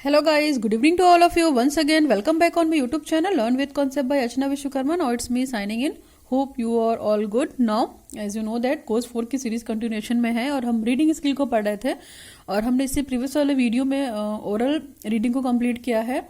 Hello guys, good evening to all of you. Once again, welcome back on my YouTube channel Learn with Concept by Archana Vishwakarma. Now it's me signing in. Hope you are all good. Now, as you know that course 4 की series continuation में है और हम reading skill को पढ़ रहे थे और हमने इससे प्रीवियस वाले वीडियो में ओरल रीडिंग को कंप्लीट किया है,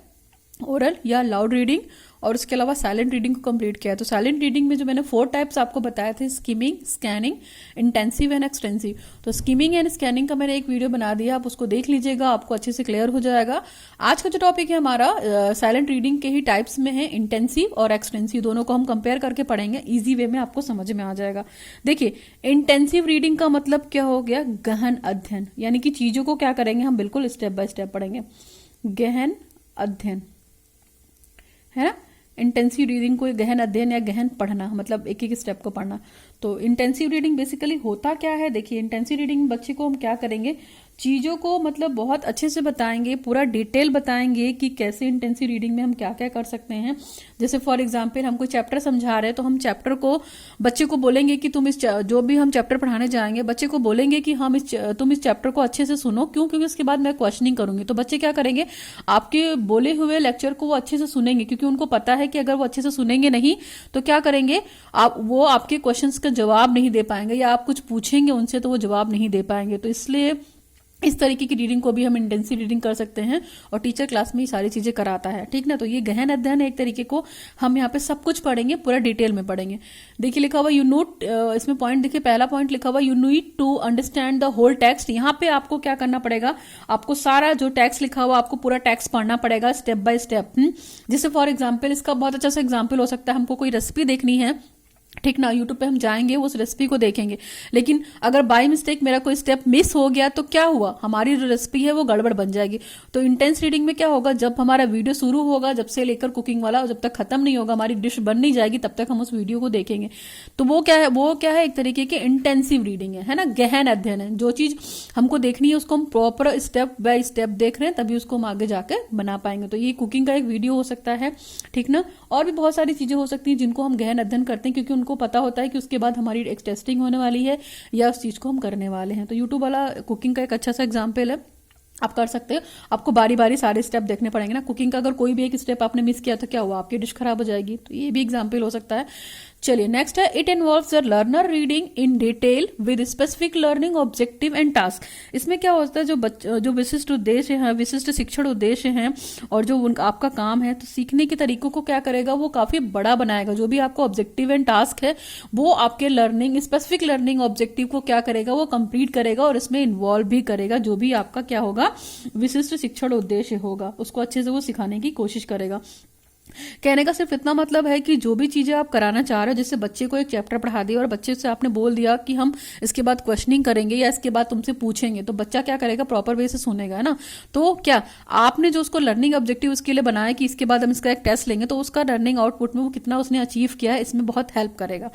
ओरल या लाउड रीडिंग, और उसके अलावा साइलेंट रीडिंग को कंप्लीट किया है। तो साइलेंट रीडिंग में जो मैंने 4 टाइप्स आपको बताए थे, skimming, scanning, intensive and extensive. तो स्किमिंग एंड स्कैनिंग का मैंने एक वीडियो बना दिया, आप उसको देख लीजिएगा, आपको अच्छे से क्लियर हो जाएगा। आज का जो टॉपिक है हमारा साइलेंट रीडिंग के ही टाइप्स में है, इंटेंसिव और एक्सटेंसिव। दोनों को हम कंपेयर करके पढ़ेंगे, ईजी वे में आपको समझ में आ जाएगा। देखिए, इंटेंसिव रीडिंग का मतलब क्या हो गया? गहन अध्ययन, यानी कि चीजों को क्या करेंगे हम, बिल्कुल स्टेप बाय स्टेप पढ़ेंगे। गहन अध्ययन है ना। इंटेंसिव रीडिंग को गहन अध्ययन या गहन पढ़ना, मतलब एक एक स्टेप को पढ़ना। तो इंटेंसिव रीडिंग बेसिकली होता क्या है? देखिए, इंटेंसिव रीडिंग बच्चे को हम क्या करेंगे, चीजों को मतलब बहुत अच्छे से बताएंगे, पूरा डिटेल बताएंगे कि कैसे इंटेंसिव रीडिंग में हम क्या क्या कर सकते हैं। जैसे फॉर एग्जांपल हम कोई चैप्टर समझा रहे हैं तो हम चैप्टर को बच्चे को बोलेंगे कि तुम इस जो भी हम चैप्टर पढ़ाने जाएंगे, बच्चे को बोलेंगे कि हम तुम इस चैप्टर को अच्छे से सुनो। क्यों? क्योंकि उसके बाद मैं क्वेश्चनिंग करूंगी। तो बच्चे क्या करेंगे, आपके बोले हुए लेक्चर को वो अच्छे से सुनेंगे, क्योंकि उनको पता है कि अगर वो अच्छे से सुनेंगे नहीं तो क्या करेंगे, वो आपके क्वेश्चंस का जवाब नहीं दे पाएंगे, या आप कुछ पूछेंगे उनसे तो वो जवाब नहीं दे पाएंगे। तो इसलिए इस तरीके की रीडिंग को भी हम इंटेंसिव रीडिंग कर सकते हैं और टीचर क्लास में ये सारी चीजें कराता है, ठीक ना। तो ये गहन अध्ययन है एक तरीके को, हम यहाँ पे सब कुछ पढ़ेंगे, पूरा डिटेल में पढ़ेंगे। देखिए लिखा हुआ यू नोट, इसमें पॉइंट देखिए, पहला पॉइंट लिखा हुआ you need to understand the whole text. यहाँ पे आपको क्या करना पड़ेगा, आपको सारा जो टेक्स्ट लिखा हुआ आपको पूरा टेक्स्ट पढ़ना पड़ेगा स्टेप बाय स्टेप। जैसे फॉर एग्जाम्पल, इसका बहुत अच्छा सा एग्जाम्पल हो सकता है, हमको कोई रेसिपी देखनी है, ठीक ना, यूट्यूब पे हम जाएंगे, उस रेसिपी को देखेंगे, लेकिन अगर बाय मिस्टेक मेरा कोई स्टेप मिस हो गया तो क्या हुआ, हमारी जो रेसिपी है वो गड़बड़ बन जाएगी। तो इंटेंस रीडिंग में क्या होगा, जब हमारा वीडियो शुरू होगा, जब से लेकर कुकिंग वाला, जब तक खत्म नहीं होगा, हमारी डिश बन नहीं जाएगी, तब तक हम उस वीडियो को देखेंगे। तो वो क्या है, एक तरीके की इंटेंसिव रीडिंग है ना, गहन अध्ययन है। जो चीज हमको देखनी है उसको हम प्रॉपर स्टेप बाय स्टेप देख रहे हैं, तभी उसको हम आगे जाकर बना पाएंगे। तो ये कुकिंग का एक वीडियो हो सकता है, ठीक ना। और भी बहुत सारी चीजें हो सकती हैं जिनको हम गहन अध्ययन करते हैं, क्योंकि उनको पता होता है कि उसके बाद हमारी एक टेस्टिंग होने वाली है या उस चीज को हम करने वाले हैं। तो यूट्यूब वाला कुकिंग का एक अच्छा सा एग्जाम्पल है, आप कर सकते हो। आपको बारी बारी सारे स्टेप देखने पड़ेंगे ना। कुकिंग का अगर कोई भी एक स्टेप आपने मिस किया तो क्या हुआ, आपकी डिश खराब हो जाएगी। तो ये भी एग्जाम्पल हो सकता है। चलिए नेक्स्ट है, it involves the learner reading in detail with specific learning objective and task. इसमें क्या होता है, जो विशिष्ट उद्देश्य है, विशिष्ट शिक्षण उद्देश्य हैं और जो आपका काम है, तो सीखने के तरीकों को क्या करेगा, वो काफी बड़ा बनाएगा। जो भी आपको ऑब्जेक्टिव एंड टास्क है वो आपके लर्निंग, स्पेसिफिक लर्निंग ऑब्जेक्टिव को क्या करेगा, वो कंप्लीट करेगा और इसमें इन्वॉल्व भी करेगा। जो भी आपका क्या होगा, विशिष्ट शिक्षण उद्देश्य होगा, उसको अच्छे से वो सिखाने की कोशिश करेगा। कहने का सिर्फ इतना मतलब है कि जो भी चीजें आप कराना चाह रहे हो, जैसे बच्चे को एक चैप्टर पढ़ा दिया और बच्चे से आपने बोल दिया कि हम इसके बाद क्वेश्चनिंग करेंगे या इसके बाद तुमसे पूछेंगे, तो बच्चा क्या करेगा, प्रॉपर वे से सुनेगा, है ना। तो क्या आपने जो उसको लर्निंग ऑब्जेक्टिव उसके लिए बनाया कि इसके बाद हम इसका एक टेस्ट लेंगे, तो उसका लर्निंग आउटपुट में वो कितना उसने अचीव किया है, इसमें बहुत हेल्प करेगा।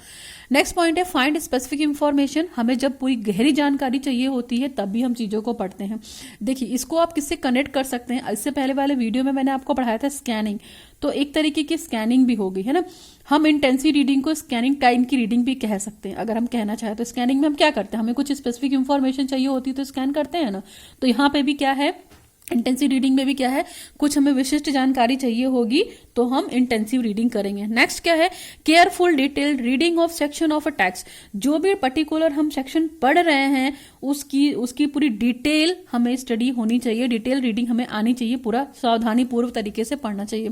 नेक्स्ट पॉइंट है, फाइंड स्पेसिफिक इंफॉर्मेशन। हमें जब पूरी गहरी जानकारी चाहिए होती है तभी हम चीजों को पढ़ते हैं। देखिए, इसको आप किससे कनेक्ट कर सकते हैं, इससे पहले वाले वीडियो में मैंने आपको पढ़ाया था स्कैनिंग, तो एक तरीके की स्कैनिंग भी होगी, है ना। हम इंटेंसिव रीडिंग को स्कैनिंग टाइम की रीडिंग भी कह सकते हैं, अगर हम कहना चाहें तो। स्कैनिंग में हम क्या करते हैं, हमें कुछ स्पेसिफिक इंफॉर्मेशन चाहिए होती है तो स्कैन करते हैं ना। तो यहाँ पे भी क्या है, इंटेंसिव रीडिंग में भी क्या है, कुछ हमें विशिष्ट जानकारी चाहिए होगी तो हम इंटेंसिव रीडिंग करेंगे। नेक्स्ट क्या है, careful detailed reading of section of a text. जो भी पर्टिकुलर हम सेक्शन पढ़ रहे हैं उसकी पूरी डिटेल हमें स्टडी होनी चाहिए, डिटेल रीडिंग हमें आनी चाहिए, पूरा सावधानी पूर्व तरीके से पढ़ना चाहिए।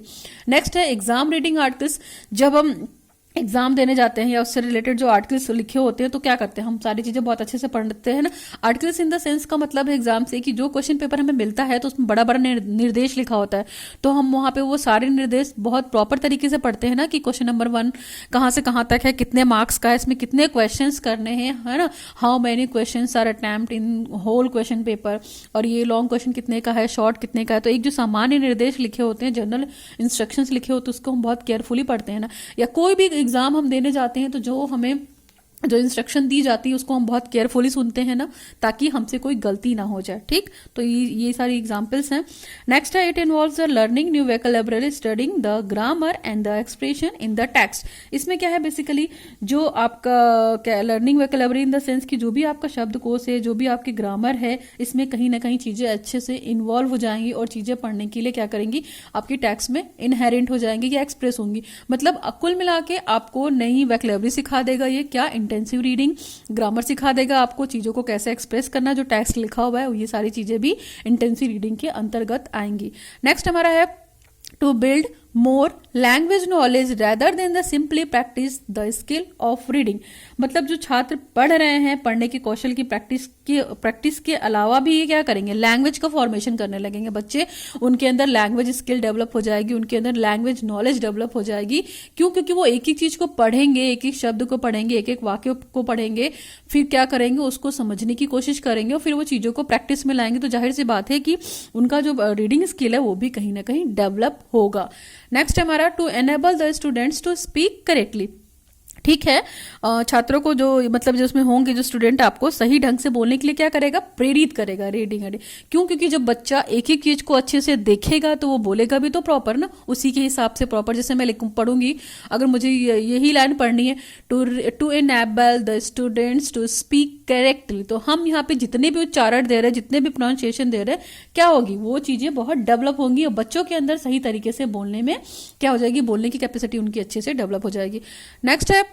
नेक्स्ट है एग्जाम रीडिंग आर्टिकल्स। जब हम एग्जाम देने जाते हैं या उससे रिलेटेड जो आर्टिकल्स लिखे होते हैं तो क्या करते हैं, हम सारी चीजें बहुत अच्छे से पढ़ते हैं ना। आर्टिकल्स इन द सेंस का मतलब है एग्जाम से कि जो क्वेश्चन पेपर हमें मिलता है तो उसमें बड़ा बड़ा निर्देश लिखा होता है, तो हम वहां पे वो सारे निर्देश बहुत प्रॉपर तरीके से पढ़ते हैं ना, कि क्वेश्चन नंबर 1 कहां से कहां तक है, कितने मार्क्स का है, इसमें कितने क्वेश्चन करने हैं, है ना। How many question are attempt in whole question paper, और ये लॉन्ग क्वेश्चन कितने का है, शॉर्ट कितने का है। तो एक जो सामान्य निर्देश लिखे होते हैं, जनरल इंस्ट्रक्शंस लिखे होते हैं, उसको हम बहुत केयरफुली पढ़ते हैं ना। या कोई भी एग्जाम हम देने जाते हैं तो जो हमें जो इंस्ट्रक्शन दी जाती है उसको हम बहुत केयरफुली सुनते हैं ना, ताकि हमसे कोई गलती ना हो जाए। ठीक, तो ये सारी एग्जांपल्स हैं। नेक्स्ट है, it involves the learning new vocabulary, studying the grammar and the expression in the text. इसमें क्या है, बेसिकली जो आपका क्या learning vocabulary in the sense कि जो भी आपका शब्दकोश है, जो भी आपकी ग्रामर है, इसमें कहीं ना कहीं चीजें अच्छे से इन्वॉल्व हो जाएंगी और चीजें पढ़ने के लिए क्या करेंगी, आपकी टेक्स्ट में इनहेरेंट हो जाएंगी या एक्सप्रेस होंगी। मतलब कुल मिला के आपको नई वोकैबुलरी सिखा देगा ये, क्या इंटेंसिव रीडिंग, ग्रामर सिखा देगा आपको, चीजों को कैसे एक्सप्रेस करना, जो टेक्स्ट लिखा हुआ है, ये सारी चीजें भी इंटेंसिव रीडिंग के अंतर्गत आएंगी। नेक्स्ट हमारा है to build more language knowledge rather than the simply practice the skill of reading. मतलब जो छात्र पढ़ रहे हैं, पढ़ने के कौशल की प्रैक्टिस के अलावा भी ये क्या करेंगे, लैंग्वेज का फॉर्मेशन करने लगेंगे बच्चे। उनके अंदर लैंग्वेज स्किल डेवलप हो जाएगी, उनके अंदर लैंग्वेज नॉलेज डेवलप हो जाएगी। क्यों? क्योंकि वो एक एक चीज को पढ़ेंगे, एक एक शब्द को पढ़ेंगे, एक एक वाक्य को पढ़ेंगे, फिर क्या करेंगे, उसको समझने की कोशिश करेंगे और फिर वो चीजों को प्रैक्टिस में लाएंगे। तो जाहिर सी बात है कि उनका जो रीडिंग स्किल है वो भी कहीं ना कहीं डेवलप होगा। नेक्स्ट हमारा to enable the students to speak correctly. ठीक है, छात्रों को जो मतलब जो उसमें होंगे जो स्टूडेंट आपको सही ढंग से बोलने के लिए क्या करेगा, प्रेरित करेगा रीडिंग। क्यों? क्योंकि जब बच्चा एक एक चीज को अच्छे से देखेगा तो वो बोलेगा भी तो प्रॉपर ना, उसी के हिसाब से प्रॉपर। जैसे मैं पढ़ूंगी, अगर मुझे यही लाइन पढ़नी है, to enable the students to speak correctly, तो हम यहाँ पे जितने भी उच्चारण दे रहे हैं, जितने भी प्रोनाउंसिएशन दे रहे हैं, क्या होगी, वो चीजें बहुत डेवलप होंगी और बच्चों के अंदर सही तरीके से बोलने में क्या हो जाएगी, बोलने की कैपेसिटी उनकी अच्छे से डेवलप हो जाएगी। नेक्स्ट है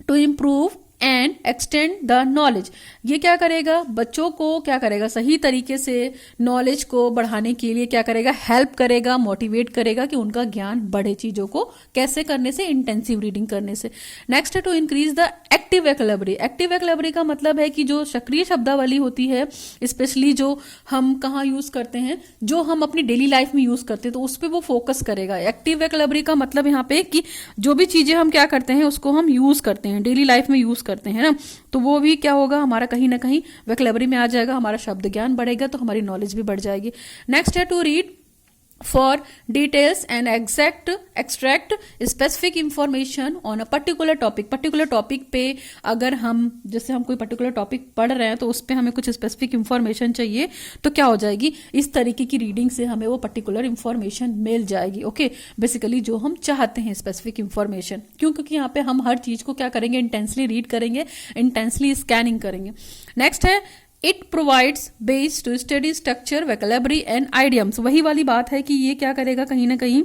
to improve and extend the knowledge. ये क्या करेगा, बच्चों को क्या करेगा, सही तरीके से नॉलेज को बढ़ाने के लिए क्या करेगा, हेल्प करेगा, मोटिवेट करेगा कि उनका ज्ञान बढ़े। चीजों को कैसे करने से, इंटेंसिव रीडिंग करने से। नेक्स्ट है to increase the active vocabulary. Active vocabulary का मतलब है कि जो सक्रिय शब्दावली होती है, स्पेशली जो हम कहाँ यूज करते हैं, जो हम अपनी डेली लाइफ में यूज करते हैं, तो उस पर वो फोकस करेगा। एक्टिव वोकैबुलरी का मतलब यहाँ पे कि जो भी चीजें हम क्या करते हैं उसको हम यूज करते हैं, डेली लाइफ में यूज करते हैं ना, तो वो भी क्या होगा, हमारा कहीं ना कहीं वोकैबुलरी में आ जाएगा, हमारा शब्द ज्ञान बढ़ेगा, तो हमारी नॉलेज भी बढ़ जाएगी। नेक्स्ट है to read for details and extract specific information on a particular topic. Particular topic पे अगर हम जैसे हम कोई पर्टिकुलर टॉपिक पढ़ रहे हैं तो उस पे हमें कुछ स्पेसिफिक इंफॉर्मेशन चाहिए, तो क्या हो जाएगी, इस तरीके की रीडिंग से हमें वो पर्टिकुलर इंफॉर्मेशन मिल जाएगी। ओके, बेसिकली जो हम चाहते हैं स्पेसिफिक इंफॉर्मेशन। क्यों? क्योंकि यहाँ पे हम हर चीज को क्या करेंगे, इंटेंसली रीड करेंगे, इंटेंसली स्कैनिंग करेंगे। नेक्स्ट है it provides base to study structure vocabulary and idioms. वही वाली बात है कि ये क्या करेगा, कहीं ना कहीं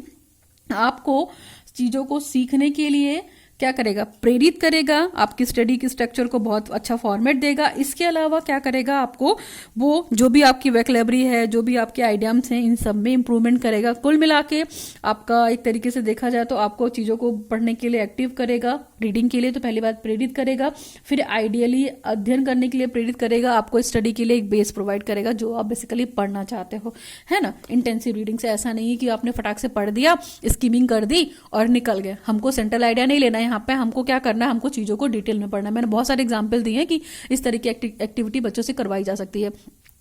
आपको चीजों को सीखने के लिए क्या करेगा, प्रेरित करेगा, आपकी स्टडी की स्ट्रक्चर को बहुत अच्छा फॉर्मेट देगा। इसके अलावा क्या करेगा, आपको वो जो भी आपकी वोकैबुलरी है, जो भी आपके आइडियम्स हैं, इन सब में इंप्रूवमेंट करेगा। कुल मिला के आपका एक तरीके से देखा जाए तो आपको चीजों को पढ़ने के लिए एक्टिव करेगा, रीडिंग के लिए तो पहली बात प्रेरित करेगा, फिर आइडियली अध्ययन करने के लिए प्रेरित करेगा, आपको स्टडी के लिए एक बेस प्रोवाइड करेगा जो आप बेसिकली पढ़ना चाहते हो, है ना। इंटेंसिव रीडिंग से ऐसा नहीं है कि आपने फटाक से पढ़ दिया, स्कीमिंग कर दी और निकल गए। हमको सेंट्रल आइडिया नहीं लेना है, यहाँ पे हमको क्या करना है, हमको चीजों को डिटेल में पढ़ना है। मैंने बहुत सारे एग्जाम्पल दिए हैं कि इस तरह की एक्टिविटी बच्चों से करवाई जा सकती है।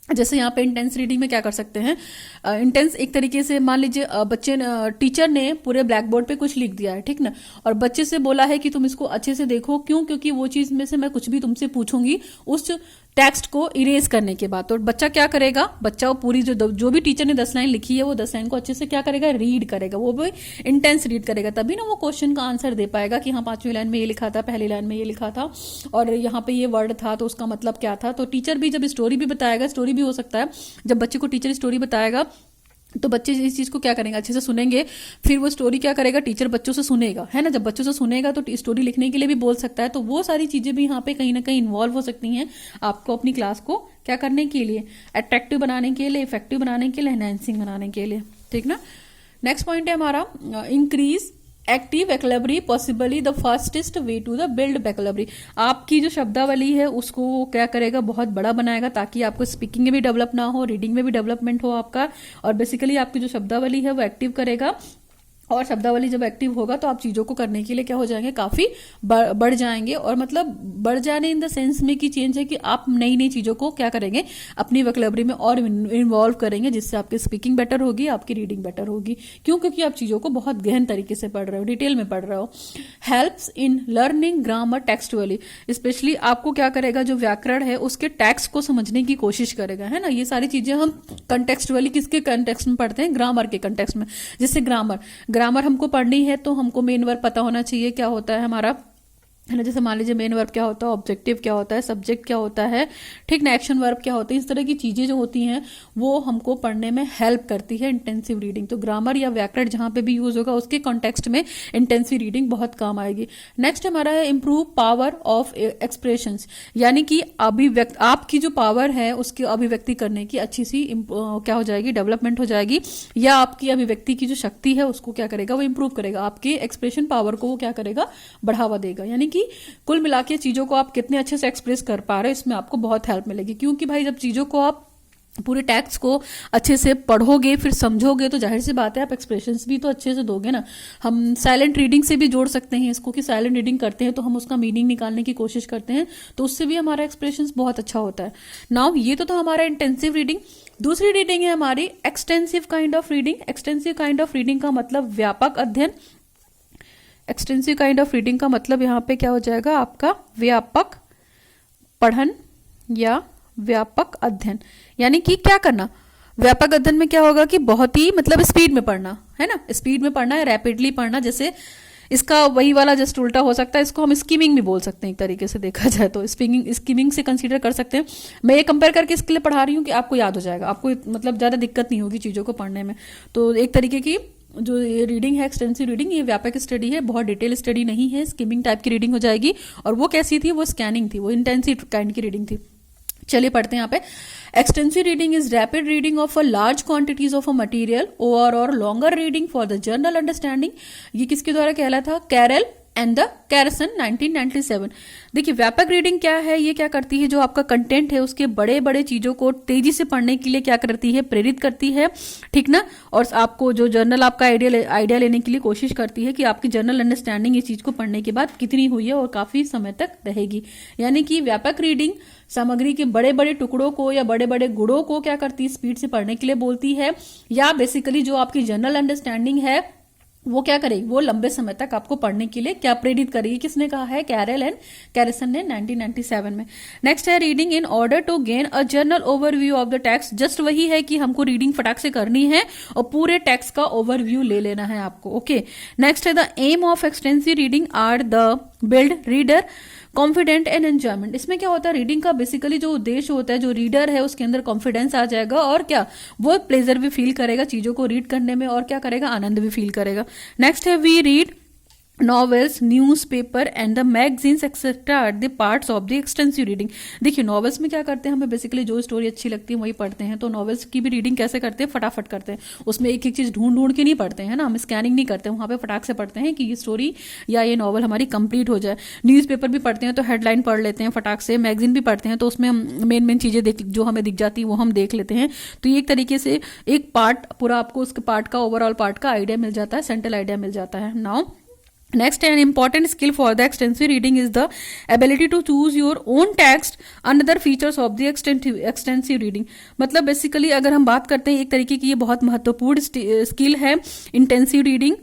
जैसे यहाँ पे इंटेंस रीडिंग में क्या कर सकते हैं, इंटेंस एक तरीके से मान लीजिए बच्चे टीचर ने पूरे ब्लैक बोर्ड पे कुछ लिख दिया है, ठीक ना, और बच्चे से बोला है कि तुम इसको अच्छे से देखो। क्यों? क्योंकि वो चीज में से मैं कुछ भी तुमसे पूछूंगी उस टेक्स्ट को इरेज करने के बाद। तो बच्चा क्या करेगा, बच्चा वो पूरी जो भी टीचर ने 10 लाइन लिखी है वो 10 लाइन को अच्छे से क्या करेगा, रीड करेगा, वो भी इंटेंस रीड करेगा, तभी ना वो क्वेश्चन का आंसर दे पाएगा कि हाँ 5वीं लाइन में ये लिखा था, पहली लाइन में ये लिखा था और यहाँ पे ये वर्ड था तो उसका मतलब क्या था। तो टीचर भी जब स्टोरी भी बताएगा, स्टोरी भी हो सकता है जब बच्चे को टीचर स्टोरी बताएगा तो बच्चे इस चीज को क्या करेंगे, अच्छे से सुनेंगे, फिर वो स्टोरी क्या करेगा, टीचर बच्चों से सुनेगा, है ना। जब बच्चों से सुनेगा तो स्टोरी लिखने के लिए भी बोल सकता है। तो वो सारी चीजें भी यहाँ पे कहीं ना कहीं इन्वॉल्व हो सकती हैं आपको अपनी क्लास को क्या करने के लिए, अट्रैक्टिव बनाने के लिए, इफेक्टिव बनाने के लिए, एनहांसिंग बनाने के लिए, ठीक ना। नेक्स्ट पॉइंट है हमारा increase active vocabulary possibly the fastest way to the build vocabulary. आपकी जो शब्दावली है उसको क्या करेगा, बहुत बड़ा बनाएगा, ताकि आपको स्पीकिंग में भी डेवलप ना हो, रीडिंग में भी डेवलपमेंट हो आपका, और बेसिकली आपकी जो शब्दावली है वो एक्टिव करेगा और शब्दावली जब एक्टिव होगा तो आप चीजों को करने के लिए क्या हो जाएंगे, काफी बढ़ जाएंगे। और मतलब बढ़ जाने इन द सेंस में कि चेंज है कि आप नई नई चीजों को क्या करेंगे, अपनी वोकैबुलरी में और इन्वॉल्व करेंगे, जिससे आपकी स्पीकिंग बेटर होगी, आपकी रीडिंग बेटर होगी। क्यों? क्योंकि आप चीजों को बहुत गहन तरीके से पढ़ रहे हो, डिटेल में पढ़ रहे हो। Helps in learning grammar textually, specially आपको क्या करेगा, जो व्याकरण है उसके टेक्स्ट को समझने की कोशिश करेगा, है ना। ये सारी चीजें हम कंटेक्सचुअली किसके कंटेक्स्ट में पढ़ते हैं, ग्रामर के कंटेक्स्ट में। जिससे ग्रामर हमको पढ़नी है तो हमको मेन वर्ब पता होना चाहिए, क्या होता है हमारा, है ना। जैसे मान लीजिए मेन वर्ब क्या होता है, ऑब्जेक्टिव क्या होता है, सब्जेक्ट क्या होता है, ठीक ना, एक्शन वर्ब क्या होता है। इस तरह की चीजें जो होती हैं वो हमको पढ़ने में हेल्प करती है इंटेंसिव रीडिंग। तो ग्रामर या व्याकरण जहां पे भी यूज होगा उसके कॉन्टेक्स्ट में इंटेंसिव रीडिंग बहुत काम आएगी। नेक्स्ट हमारा है इंप्रूव पावर ऑफ एक्सप्रेशंस, यानी कि अभिव्यक्त आपकी जो पावर है उसकी अभिव्यक्ति करने की अच्छी सी क्या हो जाएगी, डेवलपमेंट हो जाएगी, या आपकी अभिव्यक्ति की जो शक्ति है उसको क्या करेगा, वो इंप्रूव करेगा, आपके एक्सप्रेशन पावर को वो क्या करेगा, बढ़ावा देगा। यानी कि कुल मिला के चीजों को आप कितने अच्छे से एक्सप्रेस कर पा रहे हो, इसमें आपको बहुत हेल्प मिलेगी। क्योंकि भाई जब चीजों को आप पूरे टेक्स्ट को अच्छे से पढ़ोगे फिर समझोगे तो जाहिर सी बात है आप एक्सप्रेशंस भी तो अच्छे से दोगे ना। हम साइलेंट रीडिंग से भी जोड़ सकते हैं इसको, कि साइलेंट रीडिंग करते हैं तो हम उसका मीनिंग निकालने की कोशिश करते हैं, तो उससे भी हमारा एक्सप्रेशंस बहुत अच्छा होता है। नाउ ये तो था हमारा इंटेंसिव रीडिंग। दूसरी रीडिंग है हमारी extensive kind of reading. Extensive kind of reading का मतलब व्यापक अध्ययन। एक्सटेंसिव काइंड ऑफ रीडिंग का मतलब यहाँ पे क्या हो जाएगा, आपका व्यापक पठन या व्यापक अध्ययन। यानी कि क्या करना, व्यापक अध्ययन में क्या होगा कि बहुत ही मतलब स्पीड में पढ़ना, है ना, स्पीड में पढ़ना है, रैपिडली पढ़ना। जैसे इसका वही वाला जस्ट उल्टा हो सकता है, इसको हम स्कीमिंग भी बोल सकते हैं एक तरीके से देखा जाए तो। स्कीमिंग से कंसीडर कर सकते हैं। मैं ये कंपेयर करके इसके लिए पढ़ा रही हूँ कि आपको याद हो जाएगा, आपको मतलब ज्यादा दिक्कत नहीं होगी चीजों को पढ़ने में। तो एक तरीके की जो ये रीडिंग है एक्सटेंसिव रीडिंग, ये व्यापक स्टडी है, बहुत डिटेल स्टडी नहीं है, स्कीमिंग टाइप की रीडिंग हो जाएगी। और वो कैसी थी, वो स्कैनिंग थी, वो इंटेंसिव काइंड की रीडिंग थी। चलिए पढ़ते हैं यहाँ पे। Extensive reading is rapid reading of a large quantities of a material और longer reading for the general understanding. ये किसके द्वारा कहला था, कैरल एंड द कैरसन 1997। देखिए व्यापक रीडिंग क्या है, ये क्या करती है, जो आपका कंटेंट है उसके बड़े बड़े चीजों को तेजी से पढ़ने के लिए क्या करती है, प्रेरित करती है, ठीक ना। और आपको जो जर्नल आपका आइडिया लेने के लिए कोशिश करती है कि आपकी जनरल अंडरस्टैंडिंग इस चीज को पढ़ने के बाद कितनी हुई है और काफी समय तक रहेगी। यानी कि व्यापक रीडिंग सामग्री के बड़े बड़े टुकड़ों को या बड़े बड़े गुणों को क्या करती है, स्पीड से पढ़ने के लिए बोलती है, या बेसिकली जो आपकी जनरल अंडरस्टैंडिंग है वो क्या करेगी, वो लंबे समय तक आपको पढ़ने के लिए क्या प्रेरित करेगी। किसने कहा है, कैरल एंड कैरिसन ने 1997 में। नेक्स्ट है reading in order to gain a general overview of the text. Just वही है कि हमको रीडिंग फटाक से करनी है और पूरे टेक्स्ट का ओवरव्यू ले लेना है आपको। ओके, नेक्स्ट है the aim of extensive reading are the build reader confident and enjoyment. इसमें क्या होता है, रीडिंग का बेसिकली जो उद्देश्य होता है, जो रीडर है उसके अंदर कॉन्फिडेंस आ जाएगा और क्या, वो प्लेजर भी फील करेगा चीजों को रीड करने में, और क्या करेगा, आनंद भी फील करेगा। नेक्स्ट है we read novels, newspaper and the magazines etcetera are the parts of the extensive reading. देखिए नॉवेल्स में क्या करते हैं, हमें बेसिकली जो स्टोरी अच्छी लगती है वही पढ़ते हैं। तो नॉवेल्स की भी रीडिंग कैसे करते हैं, फटाफट करते हैं, उसमें एक एक चीज ढूंढ ढूंढ के नहीं पढ़ते हैं ना, हम स्कैनिंग नहीं करते हैं, वहां पे फटाक से पढ़ते हैं कि ये स्टोरी या ये नॉवल हमारी कंप्लीट हो जाए। न्यूज़पेपर भी पढ़ते हैं तो हेडलाइन पढ़ लेते हैं फटाक से, मैगजीन भी पढ़ते हैं तो उसमें हम मेन चीजें जो हमें दिख जाती है वो हम देख लेते हैं। तो ये एक तरीके से एक पार्ट पूरा आपको उसके पार्ट का, ओवरऑल पार्ट का आइडिया मिल जाता है, सेंट्रल आइडिया मिल जाता है। Now next, an important skill for the extensive reading is the ability to choose your own text. Another features of the extensive reading, मतलब बेसिकली अगर हम बात करते हैं एक तरीके की ये बहुत महत्वपूर्ण स्किल है इंटेंसिव रीडिंग,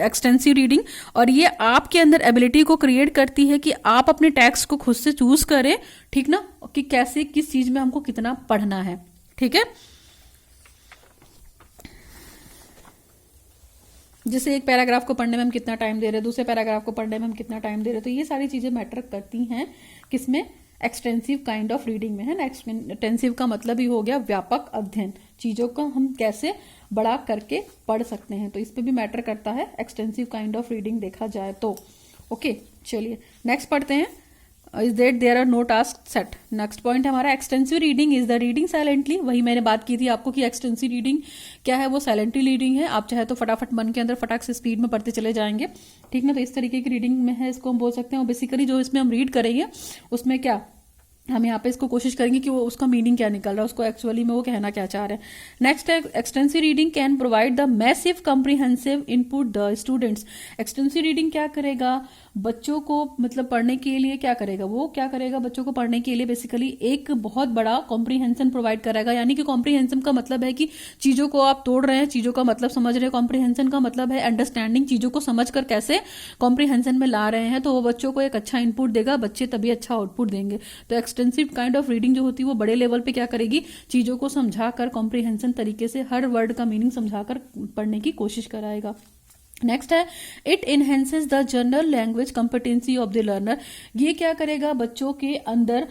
एक्सटेंसिव रीडिंग, और ये आपके अंदर एबिलिटी को क्रिएट करती है कि आप अपने टेक्स्ट को खुद से चूज करें, ठीक ना, कि कैसे किस चीज में हमको कितना पढ़ना है, ठीक है। जैसे एक पैराग्राफ को पढ़ने में हम कितना टाइम दे रहे हैं, दूसरे पैराग्राफ को पढ़ने में हम कितना टाइम दे रहे हैं, तो ये सारी चीजें मैटर करती हैं किसमें, एक्सटेंसिव काइंड ऑफ रीडिंग में, है ना। एक्सटेंसिव का मतलब ही हो गया व्यापक अध्ययन, चीजों को हम कैसे बड़ा करके पढ़ सकते हैं, तो इस पे भी मैटर करता है एक्सटेंसिव काइंड ऑफ रीडिंग देखा जाए तो। ओके चलिए नेक्स्ट पढ़ते हैं, is that there are no task set. Next point हमारा extensive reading is the reading silently. वही मैंने बात की थी आपको कि एक्सटेंसिव रीडिंग क्या है, वो साइलेंटली रीडिंग है। आप चाहे तो फटाफट मन के अंदर फटाक से स्पीड में पढ़ते चले जाएंगे, ठीक ना। तो इस तरीके की रीडिंग में है, इसको हम बोल सकते हैं। और बेसिकली जो इसमें हम रीड करेंगे उसमें क्या, हम यहाँ पे इसको कोशिश करेंगे कि वो उसका मीनिंग क्या निकल रहा है, उसको एक्चुअली में वो कहना क्या चाह रहे हैं। नेक्स्ट है extensive reading can provide the massive comprehensive input the students. Extensive reading क्या करेगा, बच्चों को मतलब पढ़ने के लिए क्या करेगा, वो क्या करेगा, बच्चों को पढ़ने के लिए बेसिकली एक बहुत बड़ा कॉम्प्रिहेंशन प्रोवाइड कराएगा। यानी कि कॉम्प्रिहेंशन का मतलब है कि चीजों को आप तोड़ रहे हैं, चीजों का मतलब समझ रहे हैं। कॉम्प्रिहेंशन का मतलब है अंडरस्टैंडिंग, चीजों को समझकर कैसे कॉम्प्रिहेंशन में ला रहे हैं। तो वो बच्चों को एक अच्छा इनपुट देगा, बच्चे तभी अच्छा आउटपुट देंगे। तो एक्सटेंसिव काइंड ऑफ रीडिंग जो होती है वो बड़े लेवल पे क्या करेगी, चीजों को समझाकर कॉम्प्रिहेंशन तरीके से हर वर्ड का मीनिंग समझाकर पढ़ने की कोशिश कराएगा। नेक्स्ट है it enhances the general language competency of the learner. ये क्या करेगा, बच्चों के अंदर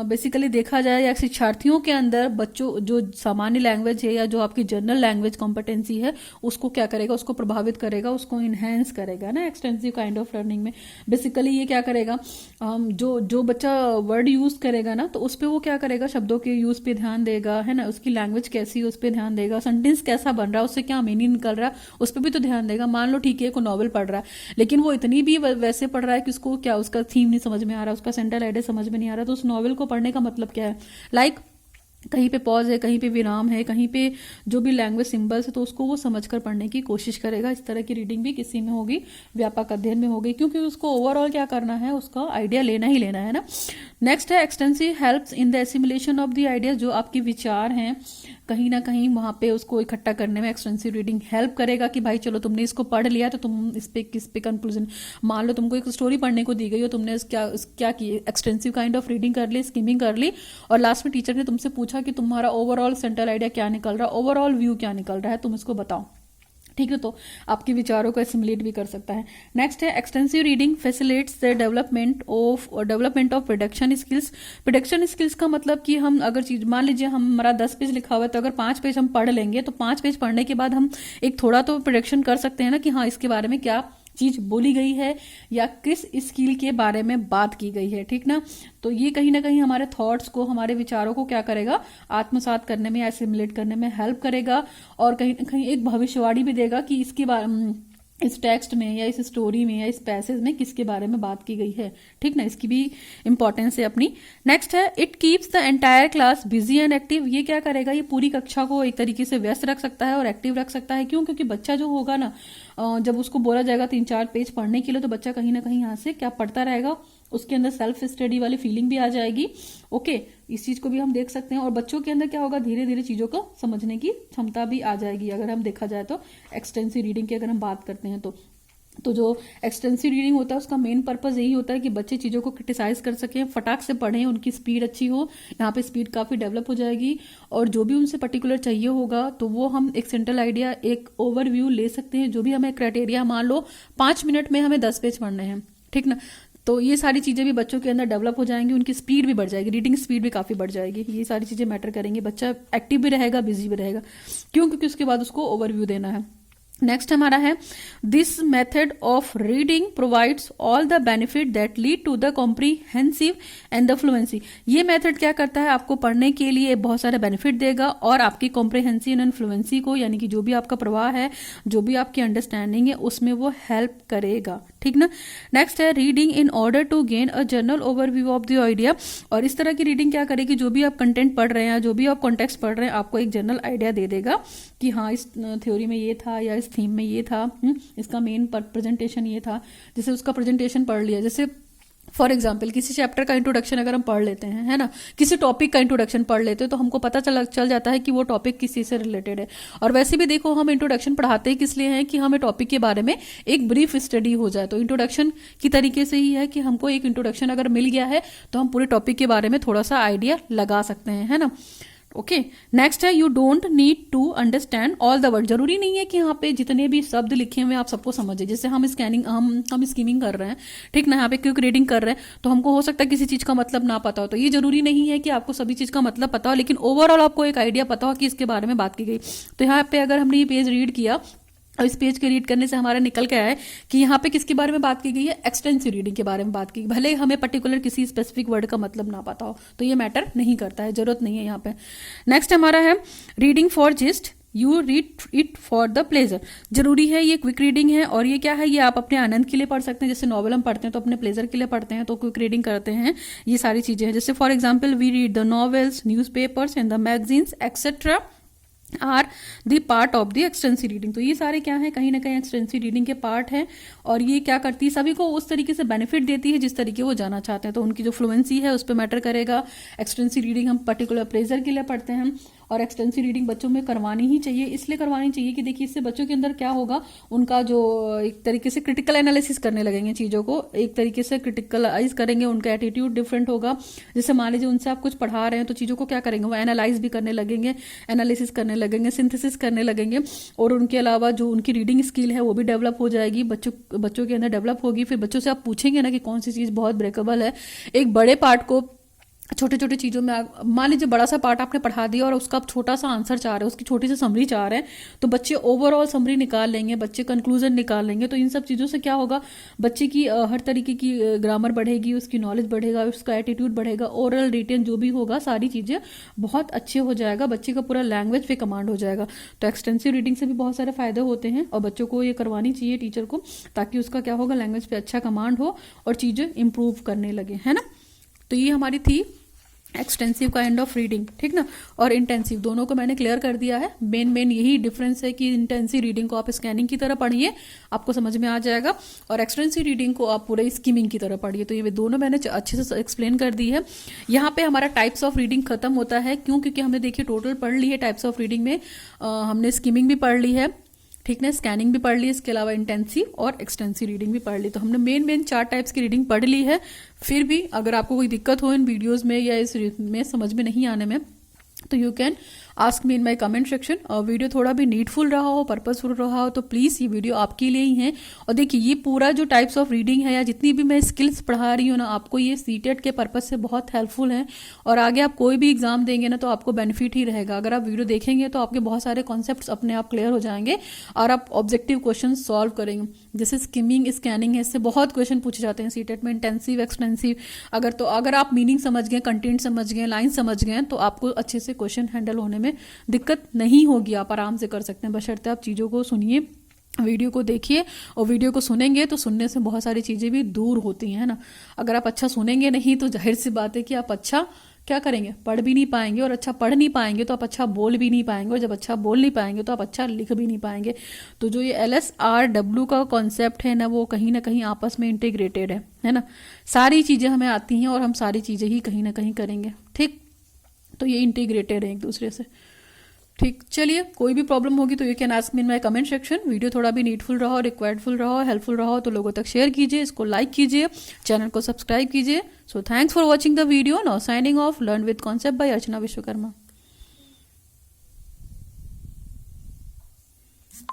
बेसिकली देखा जाए या शिक्षार्थियों के अंदर बच्चों जो सामान्य लैंग्वेज है या जो आपकी जनरल लैंग्वेज कॉम्पिटेंसी है उसको क्या करेगा, उसको प्रभावित करेगा, उसको इनहेंस करेगा ना। एक्सटेंसिव काइंड ऑफ लर्निंग में बेसिकली ये क्या करेगा, जो बच्चा वर्ड यूज करेगा ना तो उस पर वो क्या करेगा, शब्दों के यूज पे ध्यान देगा, है ना, उसकी लैंग्वेज कैसी है उस पर ध्यान देगा, सेंटेंस कैसा बन रहा है, उससे क्या मीनिंग निकल रहा है उस पर भी तो ध्यान देगा। मान लो ठीक है कोई नॉवल पढ़ रहा है लेकिन वो इतनी भी वैसे पढ़ रहा है कि उसको क्या उसका थीम नहीं समझ में आ रहा, उसका सेंट्रल आइडिया समझ में नहीं आ रहा, तो उस नॉवल को पढ़ने का मतलब क्या है। लाइक कहीं पे पॉज है, कहीं पे विराम है, कहीं पे जो भी लैंग्वेज सिंबल्स है तो उसको वो समझकर पढ़ने की कोशिश करेगा। इस तरह की रीडिंग भी किसी में होगी, व्यापक अध्ययन में होगी, क्योंकि उसको ओवरऑल क्या करना है, उसका आइडिया लेना ही लेना है ना। नेक्स्ट है extensive helps in the assimilation of the idea. जो आपके विचार हैं कहीं ना कहीं वहां पे उसको इकट्ठा करने में एक्सटेंसिव रीडिंग हेल्प करेगा कि भाई चलो तुमने इसको पढ़ लिया तो तुम इस पे किस पे कंक्लूजन, मान लो तुमको एक स्टोरी पढ़ने को दी गई हो, तुमने क्या की, एक्सटेंसिव काइंड ऑफ रीडिंग कर ली, स्किमिंग कर ली और लास्ट में टीचर ने तुमसे पूछा कि तुम्हारा ओवरऑल सेंट्रल आइडिया क्या निकल रहा है, ओवरऑल व्यू क्या निकल रहा है, तुम इसको बताओ। ठीक है, तो आपके विचारों को एसिमुलेट भी कर सकता है। नेक्स्ट है extensive reading facilitates the development of production skills. Production skills का मतलब कि हम अगर चीज मान लीजिए हमारा 10 पेज लिखा हुआ है तो अगर 5 पेज हम पढ़ लेंगे तो 5 पेज पढ़ने के बाद हम एक थोड़ा तो प्रोडक्शन कर सकते हैं ना कि हाँ इसके बारे में क्या चीज बोली गई है या किस स्किल के बारे में बात की गई है। ठीक ना, तो ये कहीं ना कहीं हमारे थॉट्स को, हमारे विचारों को क्या करेगा, आत्मसात करने में या एसिमुलेट करने में हेल्प करेगा और कहीं ना कहीं एक भविष्यवाणी भी देगा कि इसके बारे इस टेक्स्ट में या इस स्टोरी में या इस पैसेज में किसके बारे में बात की गई है। ठीक ना, इसकी भी इंपॉर्टेंस है अपनी। नेक्स्ट है it keeps the entire class busy and active. ये क्या करेगा, ये पूरी कक्षा को एक तरीके से व्यस्त रख सकता है और एक्टिव रख सकता है। क्यों, क्योंकि बच्चा जो होगा ना, जब उसको बोला जाएगा 3-4 पेज पढ़ने के लिए तो बच्चा कहीं ना कहीं यहाँ से क्या पढ़ता रहेगा, उसके अंदर सेल्फ स्टडी वाली फीलिंग भी आ जाएगी। ओके, इस चीज को भी हम देख सकते हैं और बच्चों के अंदर क्या होगा, धीरे धीरे चीजों को समझने की क्षमता भी आ जाएगी। अगर हम देखा जाए तो एक्सटेंसिव रीडिंग की अगर हम बात करते हैं तो जो एक्सटेंसिव रीडिंग होता है उसका मेन पर्पस यही होता है कि बच्चे चीजों को क्रिटिसाइज कर सकें, फटाक से पढ़ें, उनकी स्पीड अच्छी हो। यहाँ पे स्पीड काफी डेवलप हो जाएगी और जो भी उनसे पर्टिकुलर चाहिए होगा तो वो हम एक सेंट्रल आइडिया, एक ओवरव्यू ले सकते हैं। जो भी हमें क्राइटेरिया, मान लो 5 मिनट में हमें 10 पेज पढ़ने हैं, ठीक ना, तो ये सारी चीजें भी बच्चों के अंदर डेवलप हो जाएंगी, उनकी स्पीड भी बढ़ जाएगी, रीडिंग स्पीड भी काफी बढ़ जाएगी। ये सारी चीजें मैटर करेंगी, बच्चा एक्टिव भी रहेगा, बिजी भी रहेगा। क्यों, क्योंकि उसके बाद उसको ओवरव्यू देना है। नेक्स्ट हमारा है this method of reading provides all the benefit that lead to the comprehensive and the fluency. ये मेथड क्या करता है, आपको पढ़ने के लिए बहुत सारे बेनिफिट देगा और आपकी कॉम्प्रीहेंसिव एंड फ्लुएंसी को, यानी कि जो भी आपका प्रवाह है, जो भी आपकी अंडरस्टैंडिंग है, उसमें वो हेल्प करेगा। ठीक ना। नेक्स्ट है reading in order to gain a general overview of the idea. और इस तरह की रीडिंग क्या करेगी, जो भी आप कंटेंट पढ़ रहे हैं, जो भी आप कॉन्टेक्स्ट पढ़ रहे हैं, आपको एक जनरल आइडिया दे देगा कि हाँ इस थ्योरी में ये था या इस थीम में ये था, इसका मेन प्रेजेंटेशन ये था। जैसे उसका प्रेजेंटेशन पढ़ लिया, जैसे फॉर एग्जाम्पल किसी चैप्टर का इंट्रोडक्शन अगर हम पढ़ लेते हैं, है ना, किसी टॉपिक का इंट्रोडक्शन पढ़ लेते हैं तो हमको पता चल जाता है कि वो टॉपिक किसी से रिलेटेड है। और वैसे भी देखो, हम इंट्रोडक्शन पढ़ाते हैं किस लिए हैं कि हमें टॉपिक के बारे में एक ब्रीफ स्टडी हो जाए। तो इंट्रोडक्शन की तरीके से ही है कि हमको एक इंट्रोडक्शन अगर मिल गया है तो हम पूरे टॉपिक के बारे में थोड़ा सा आइडिया लगा सकते हैं, है ना। ओके, नेक्स्ट है you don't need to understand all the word. जरूरी नहीं है कि यहाँ पे जितने भी शब्द लिखे हुए आप सबको समझे। जैसे हम स्कीमिंग कर रहे हैं, ठीक ना, यहाँ पे क्विक रीडिंग कर रहे हैं, तो हमको हो सकता है किसी चीज का मतलब ना पता हो। तो ये जरूरी नहीं है कि आपको सभी चीज का मतलब पता हो, लेकिन ओवरऑल आपको एक आइडिया पता हो कि इसके बारे में बात की गई। तो यहाँ पे अगर हमने ये पेज रीड किया और इस पेज के रीड करने से हमारा निकल के आया है कि यहाँ पे किसके बारे में बात की गई है, एक्सटेंसिव रीडिंग के बारे में बात की गई। भले हमें पर्टिकुलर किसी स्पेसिफिक वर्ड का मतलब ना पता हो, तो ये मैटर नहीं करता है, जरूरत नहीं है यहाँ पे। नेक्स्ट हमारा है reading for gist. You read it for the pleasure. जरूरी है, ये क्विक रीडिंग है और ये क्या है, ये आप अपने आनंद के लिए पढ़ सकते हैं। जैसे नॉवल हम पढ़ते हैं तो अपने प्लेजर के लिए पढ़ते हैं, तो क्विक रीडिंग करते हैं, ये सारी चीजें हैं। जैसे for example we read the novels, newspapers and the magazines etcetera are the part of the extensive reading. तो ये सारे क्या है, कहीं ना कहीं एक्सटेंसिव रीडिंग के पार्ट है। और ये क्या करती है, सभी को उस तरीके से बेनिफिट देती है जिस तरीके वो जाना चाहते हैं। तो उनकी जो फ्लुएंसी है उस पर मैटर करेगा। एक्सटेंसिव रीडिंग हम पर्टिकुलर प्लेजर के लिए पढ़ते हैं और एक्सटेंसिव रीडिंग बच्चों में करवानी ही चाहिए। इसलिए करवानी चाहिए कि देखिए इससे बच्चों के अंदर क्या होगा, उनका जो एक तरीके से क्रिटिकल एनालिसिस करने लगेंगे, चीज़ों को एक तरीके से क्रिटिकलाइज करेंगे, उनका एटीट्यूड डिफरेंट होगा। जैसे मान लीजिए उनसे आप कुछ पढ़ा रहे हैं तो चीज़ों को क्या करेंगे, वो एनालाइज भी करने लगेंगे, एनालिसिस करने लगेंगे, सिंथेसिस करने लगेंगे। और उनके अलावा जो उनकी रीडिंग स्किल है वो भी डेवलप हो जाएगी, बच्चों के अंदर डेवलप होगी। फिर बच्चों से आप पूछेंगे ना कि कौन सी चीज़ बहुत ब्रेकेबल है, एक बड़े पार्ट को छोटे छोटे चीज़ों में मान लीजिए बड़ा सा पार्ट आपने पढ़ा दिया और उसका आप छोटा सा आंसर चाह रहे हैं, उसकी छोटी सी समरी चाह रहे हैं, तो बच्चे ओवरऑल समरी निकाल लेंगे, बच्चे कंक्लूजन निकाल लेंगे। तो इन सब चीज़ों से क्या होगा, बच्चे की हर तरीके की ग्रामर बढ़ेगी, उसकी नॉलेज बढ़ेगा, उसका एटीट्यूड बढ़ेगा, ओरल रिटन जो भी होगा सारी चीज़ें बहुत अच्छे हो जाएगा, बच्चे का पूरा लैंग्वेज पे कमांड हो जाएगा। तो एक्सटेंसिव रीडिंग से भी बहुत सारे फायदे होते हैं और बच्चों को ये करवानी चाहिए टीचर को, ताकि उसका क्या होगा, लैंग्वेज पे अच्छा कमांड हो और चीज़ें इंप्रूव करने लगे, है ना। तो ये हमारी थी एक्सटेंसिव काइंड ऑफ रीडिंग, ठीक ना। और इंटेंसिव, दोनों को मैंने क्लियर कर दिया है। मेन यही डिफरेंस है कि इंटेंसिव रीडिंग को आप स्कैनिंग की तरह पढ़िए, आपको समझ में आ जाएगा, और एक्सटेंसिव रीडिंग को आप पूरे स्कीमिंग की तरह पढ़िए। तो ये दोनों मैंने अच्छे से एक्सप्लेन कर दी है। यहाँ पे हमारा टाइप्स ऑफ रीडिंग खत्म होता है, क्यों, क्योंकि हमने देखिए टोटल पढ़ ली है टाइप्स ऑफ रीडिंग में। हमने स्कीमिंग भी पढ़ ली है, ठीक ना, स्कैनिंग भी पढ़ ली, इसके अलावा इंटेंसिव और एक्सटेंसिव रीडिंग भी पढ़ ली। तो हमने मेन 4 टाइप्स की रीडिंग पढ़ ली है। फिर भी अगर आपको कोई दिक्कत हो इन वीडियोस में या इस में समझ में नहीं आने में, तो you can ask me in my comment section. और वीडियो थोड़ा भी नीडफुल रहा हो, पर्पसफुल रहा हो, तो प्लीज़ ये वीडियो आपके लिए ही है। और देखिए ये पूरा जो टाइप्स ऑफ रीडिंग है या जितनी भी मैं स्किल्स पढ़ा रही हूँ ना, आपको ये सीटेट के पर्पज से बहुत हेल्पफुल है। और आगे आप कोई भी एग्जाम देंगे ना तो आपको बेनिफिट ही रहेगा। अगर आप वीडियो देखेंगे तो आपके बहुत सारे कॉन्सेप्ट्स अपने आप क्लियर हो जाएंगे और आप ऑब्जेक्टिव क्वेश्चन सॉल्व करेंगे। जैसे स्किमिंग, स्कैनिंग है, इससे बहुत क्वेश्चन पूछे जाते हैं सीटेट में, इंटेंसिव, एक्सटेंसिव। अगर आप मीनिंग समझ गए, कंटेंट समझ गए, लाइन समझ गए, तो आपको अच्छे से क्वेश्चन हैंडल होने में दिक्कत नहीं होगी, आप आराम से कर सकते हैं। बशर्ते आप चीज़ों को सुनिए, वीडियो को देखिए, और वीडियो को सुनेंगे तो सुनने से बहुत सारी चीज़ें भी दूर होती हैं, है ना। अगर आप अच्छा सुनेंगे नहीं तो जाहिर सी बात है कि आप अच्छा क्या करेंगे, पढ़ भी नहीं पाएंगे, और अच्छा पढ़ नहीं पाएंगे तो आप अच्छा बोल भी नहीं पाएंगे, और जब अच्छा बोल नहीं पाएंगे तो आप अच्छा लिख भी नहीं पाएंगे। तो जो ये LSRW का कॉन्सेप्ट है ना, वो कहीं ना कहीं आपस में इंटीग्रेटेड है ना। सारी चीज़ें हमें आती हैं और हम सारी चीज़ें ही कहीं ना कहीं करेंगे, ठीक। तो ये इंटीग्रेटेड है एक दूसरे से, ठीक। चलिए, कोई भी प्रॉब्लम होगी तो you can ask me in my comment section. Video थोड़ा भी नीडफुल रहा, रिक्वायर्डफुल रहा, हेल्पफुल रहा तो लोगों तक शेयर कीजिए, इसको लाइक कीजिए, चैनल को सब्सक्राइब कीजिए। So thanks for watching the video. Now signing off, learn with concept bye Archana Vishwakarma.